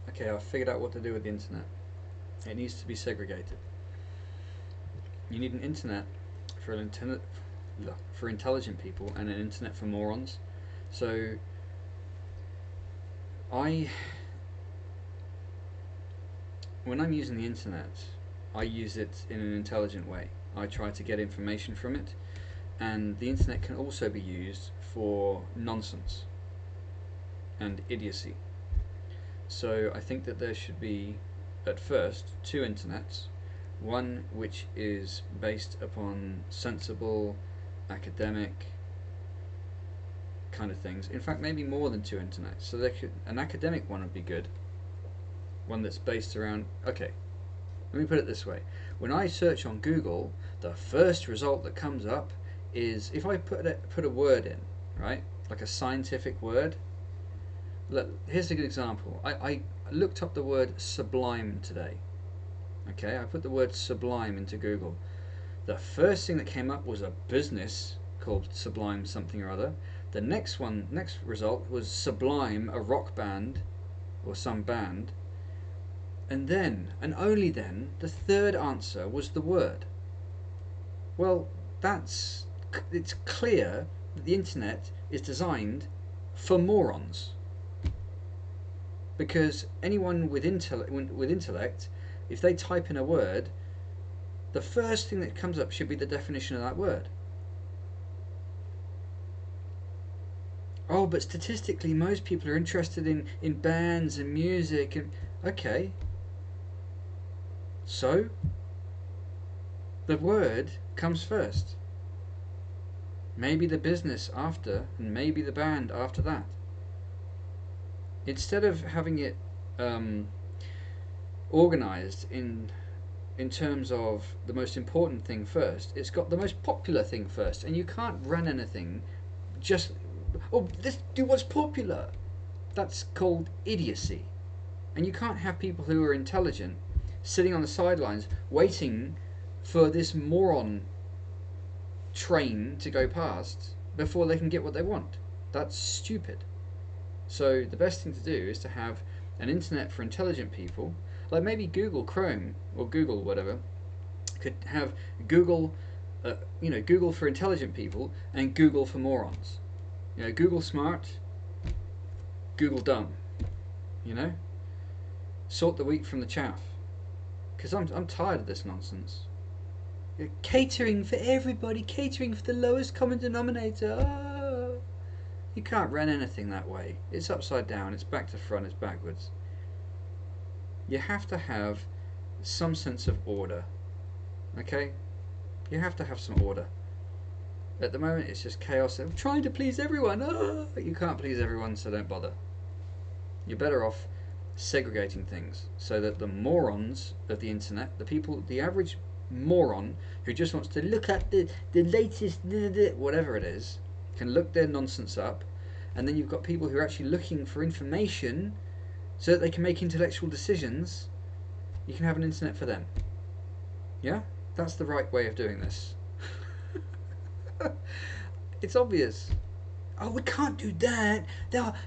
Okay, I've figured out what to do with the internet. It needs to be segregated. You need an internet for intelligent people and an internet for morons. So I, when I'm using the internet, I use it in an intelligent way. I try to get information from it, and the internet can also be used for nonsense and idiocy. So I think that there should be, at first, two internets. One which is based upon sensible, academic kind of things. In fact, maybe more than two internets. So an academic one would be good. One that's based around, okay, let me put it this way. When I search on Google, the first result that comes up is, if I put a word in, right, like a scientific word. Look, here's a good example. I looked up the word sublime today. Okay, I put the word sublime into Google. The first thing that came up was a business called Sublime something or other. The next result was Sublime, a rock band or some band. And then, and only then, the third answer was the word. Well, it's clear that the internet is designed for morons. Because anyone with intellect, if they type in a word, the first thing that comes up should be the definition of that word. Oh, but statistically, most people are interested in bands and music. And okay, so the word comes first. Maybe the business after, and maybe the band after that. Instead of having it organized in terms of the most important thing first, it's got the most popular thing first, and you can't run anything just, oh, let's do what's popular. That's called idiocy. And you can't have people who are intelligent sitting on the sidelines waiting for this moron train to go past before they can get what they want. That's stupid. So the best thing to do is to have an internet for intelligent people, like maybe Google Chrome or Google whatever could have Google, Google for intelligent people and Google for morons. Google smart, Google dumb. Sort the wheat from the chaff. Because I'm tired of this nonsense. Catering for everybody, catering for the lowest common denominator. Ah. You can't run anything that way. It's upside down, it's back to front, it's backwards. You have to have some sense of order. Okay? You have to have some order. At the moment it's just chaos. I'm trying to please everyone. Ah. You can't please everyone, so don't bother. You're better off segregating things so that the morons of the internet, the average moron who just wants to look at the latest whatever it is, can look their nonsense up, and then you've got people who are actually looking for information so that they can make intellectual decisions. You can have an internet for them. Yeah? That's the right way of doing this. It's obvious. Oh, we can't do that.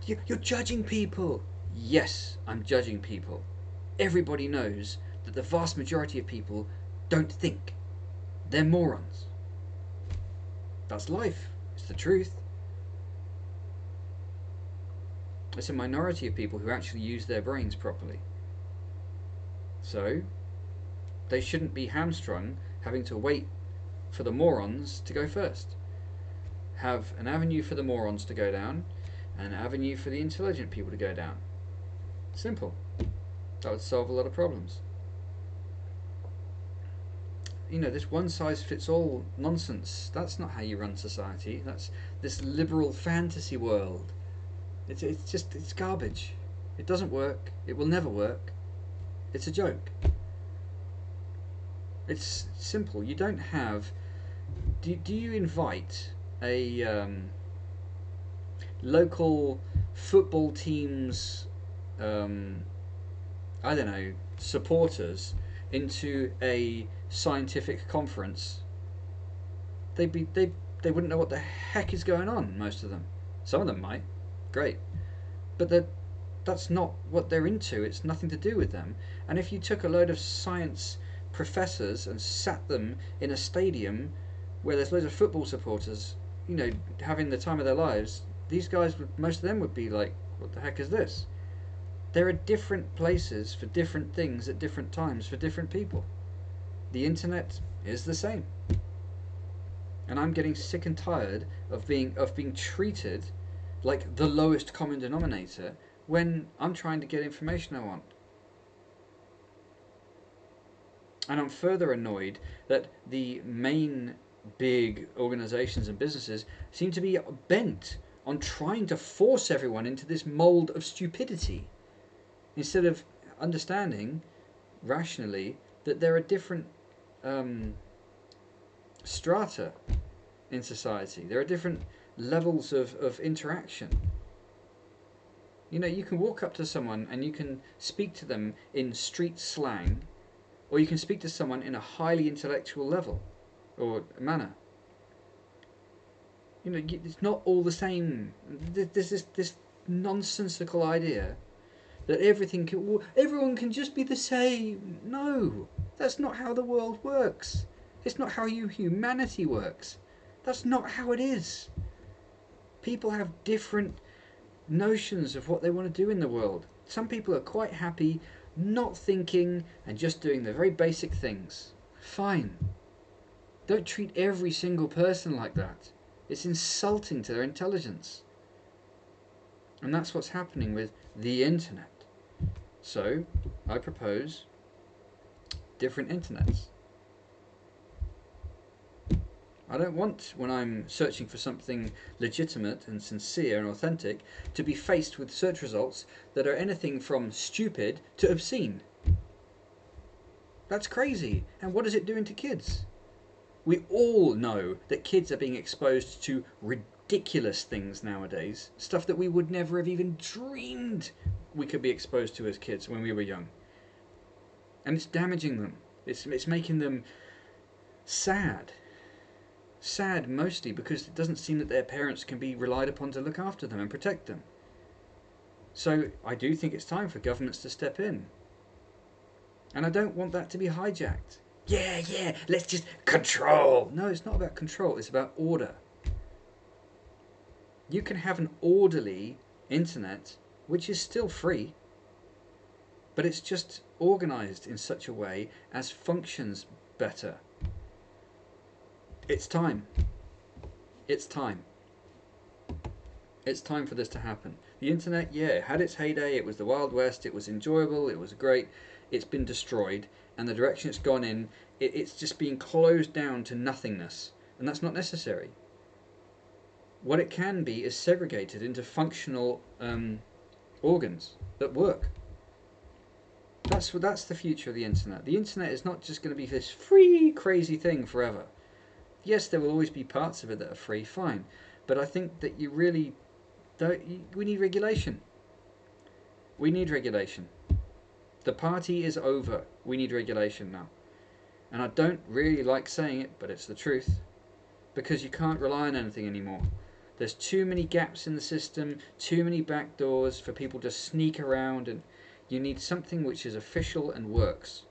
You're judging people. Yes, I'm judging people. Everybody knows that the vast majority of people don't think. They're morons. That's life. It's the truth. It's a minority of people who actually use their brains properly. So, they shouldn't be hamstrung having to wait for the morons to go first. Have an avenue for the morons to go down, and an avenue for the intelligent people to go down. Simple. That would solve a lot of problems. This one-size-fits-all nonsense, that's not how you run society. That's this liberal fantasy world. It's garbage. It doesn't work. It will never work. It's a joke. It's simple. You don't have... Do you invite a local football team's, I don't know, supporters into a scientific conference? They wouldn't know what the heck is going on, most of them. Some of them might. Great. But That's not what they're into. It's nothing to do with them. And if you took a load of science professors and sat them in a stadium where there's loads of football supporters, having the time of their lives, these guys most of them would be like, what the heck is this? There are different places for different things at different times for different people. The internet is the same. And I'm getting sick and tired of being treated like the lowest common denominator when I'm trying to get information I want. And I'm further annoyed that the main big organizations and businesses seem to be bent on trying to force everyone into this mold of stupidity instead of understanding rationally that there are different strata in society. There are different levels of interaction. You can walk up to someone and you can speak to them in street slang, or you can speak to someone in a highly intellectual level or manner. It's not all the same. There's this nonsensical idea that everyone can just be the same. No, that's not how the world works. It's not how humanity works. That's not how it is. People have different notions of what they want to do in the world. Some people are quite happy not thinking and just doing the very basic things. Fine. Don't treat every single person like that. It's insulting to their intelligence. And that's what's happening with the internet. So, I propose different internets. I don't want, when I'm searching for something legitimate and sincere and authentic, to be faced with search results that are anything from stupid to obscene. That's crazy. And what is it doing to kids? We all know that kids are being exposed to ridiculous things nowadays. Stuff that we would never have even dreamed we could be exposed to as kids when we were young. And it's damaging them. It's making them sad. Sad mostly because it doesn't seem that their parents can be relied upon to look after them and protect them. So I do think it's time for governments to step in. And I don't want that to be hijacked. Yeah, let's just control. No, it's not about control, it's about order. You can have an orderly internet which is still free, but it's just organized in such a way as functions better. It's time. It's time. It's time for this to happen. The internet, it had its heyday, it was the Wild West, it was enjoyable, it was great. It's been destroyed, and the direction it's gone in, it's just being closed down to nothingness, and that's not necessary. What it can be is segregated into functional organs that work. That's the future of the internet. The internet is not just going to be this free, crazy thing forever. Yes, there will always be parts of it that are free, fine. But I think that you really don't. We need regulation. We need regulation. The party is over. We need regulation now. And I don't really like saying it, but it's the truth. Because you can't rely on anything anymore. There's too many gaps in the system, too many back doors for people to sneak around, and you need something which is official and works.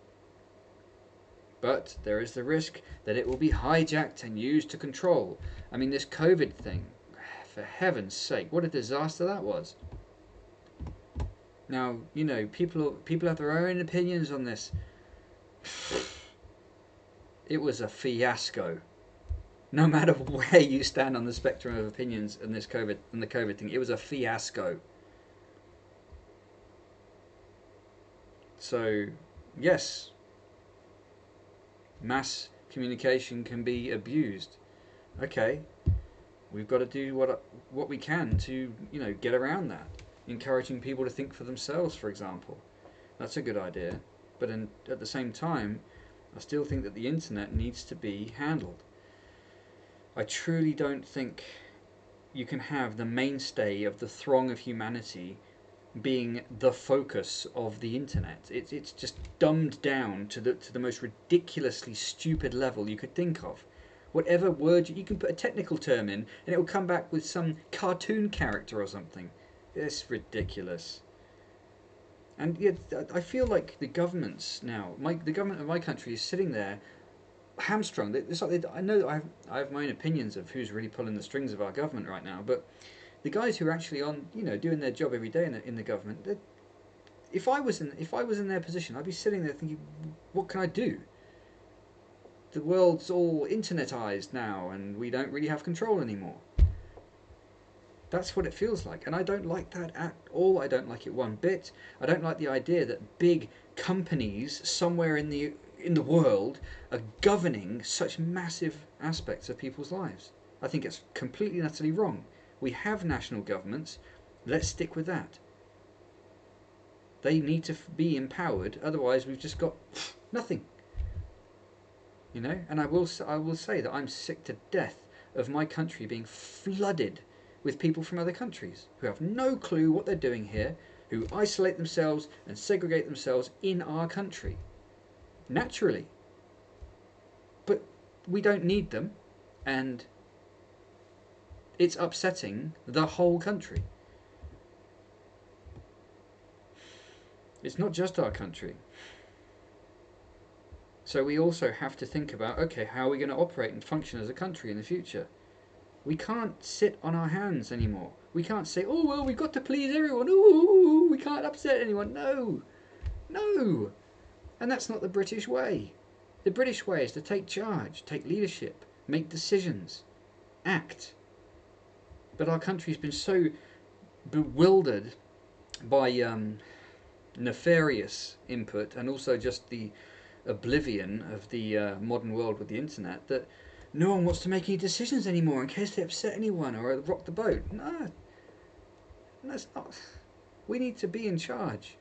But there is the risk that it will be hijacked and used to control. I mean, this COVID thing, for heaven's sake, what a disaster that was. Now, people have their own opinions on this. It was a fiasco. No matter where you stand on the spectrum of opinions in the COVID thing, it was a fiasco. So, yes, mass communication can be abused. Okay, we've got to do what we can to get around that. Encouraging people to think for themselves, for example, that's a good idea. But at the same time, I still think that the internet needs to be handled. I truly don't think you can have the mainstay of the throng of humanity being the focus of the internet. It's just dumbed down to the most ridiculously stupid level you could think of. Whatever word you can put a technical term in, and it will come back with some cartoon character or something. It's ridiculous. And yet, I feel like the governments now, the government of my country is sitting there hamstrung. It's like I know that I have my own opinions of who's really pulling the strings of our government right now, but the guys who are actually on, doing their job every day in the government, if I was in their position, I'd be sitting there thinking, what can I do? The world's all internetized now, and we don't really have control anymore. That's what it feels like, and I don't like that at all. I don't like it one bit. I don't like the idea that big companies somewhere in the world are governing such massive aspects of people's lives. I think it's completely and utterly wrong. We have national governments. Let's stick with that. They need to be empowered. Otherwise, we've just got nothing. And I will say that I'm sick to death of my country being flooded with people from other countries who have no clue what they're doing here, who isolate themselves and segregate themselves in our country. Naturally. But we don't need them, and it's upsetting the whole country. It's not just our country. So we also have to think about, okay, how are we going to operate and function as a country in the future? We can't sit on our hands anymore. We can't say, oh, well, we've got to please everyone. Ooh, we can't upset anyone. No. No. And that's not the British way. The British way is to take charge, take leadership, make decisions, act. But our country's been so bewildered by nefarious input and also just the oblivion of the modern world with the internet that no one wants to make any decisions anymore in case they upset anyone or rock the boat. No, that's not. We need to be in charge.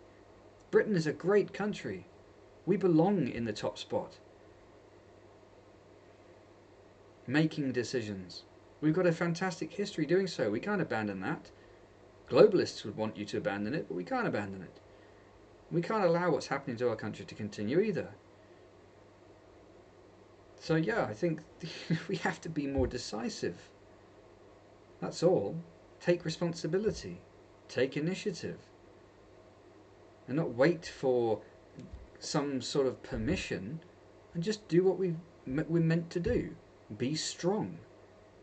Britain is a great country. We belong in the top spot. Making decisions. We've got a fantastic history doing so. We can't abandon that. Globalists would want you to abandon it, but we can't abandon it. We can't allow what's happening to our country to continue either. So yeah, I think we have to be more decisive. That's all. Take responsibility. Take initiative. And not wait for some sort of permission, and just do what we're meant to do. Be strong.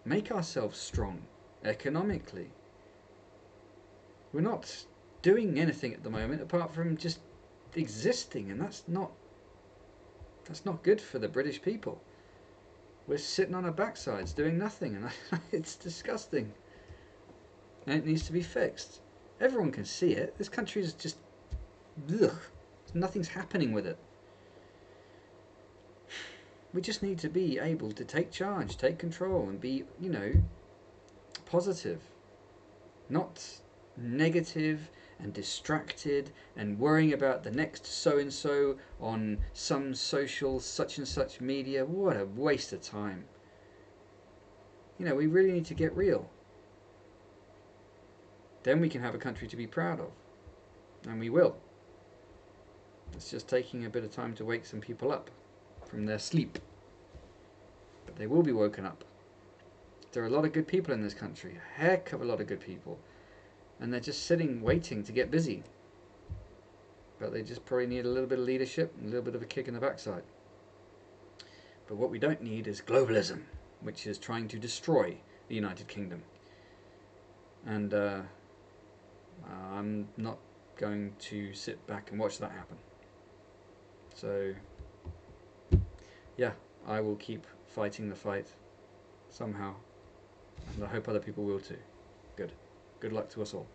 Make ourselves strong economically. We're not doing anything at the moment apart from just existing, and that's not good for the British people. We're sitting on our backsides doing nothing, and it's disgusting. And it needs to be fixed. Everyone can see it. This country is just ugh. Nothing's happening with it. We just need to be able to take charge, take control, and be, positive. Not negative and distracted and worrying about the next so-and-so on some social such and such media. What a waste of time. We really need to get real. Then we can have a country to be proud of. And we will. It's just taking a bit of time to wake some people up from their sleep. But they will be woken up. There are a lot of good people in this country. A heck of a lot of good people. And they're just sitting waiting to get busy. But they just probably need a little bit of leadership and a little bit of a kick in the backside. But what we don't need is globalism, which is trying to destroy the United Kingdom. And I'm not going to sit back and watch that happen. So, yeah, I will keep fighting the fight somehow. And I hope other people will too. Good luck to us all.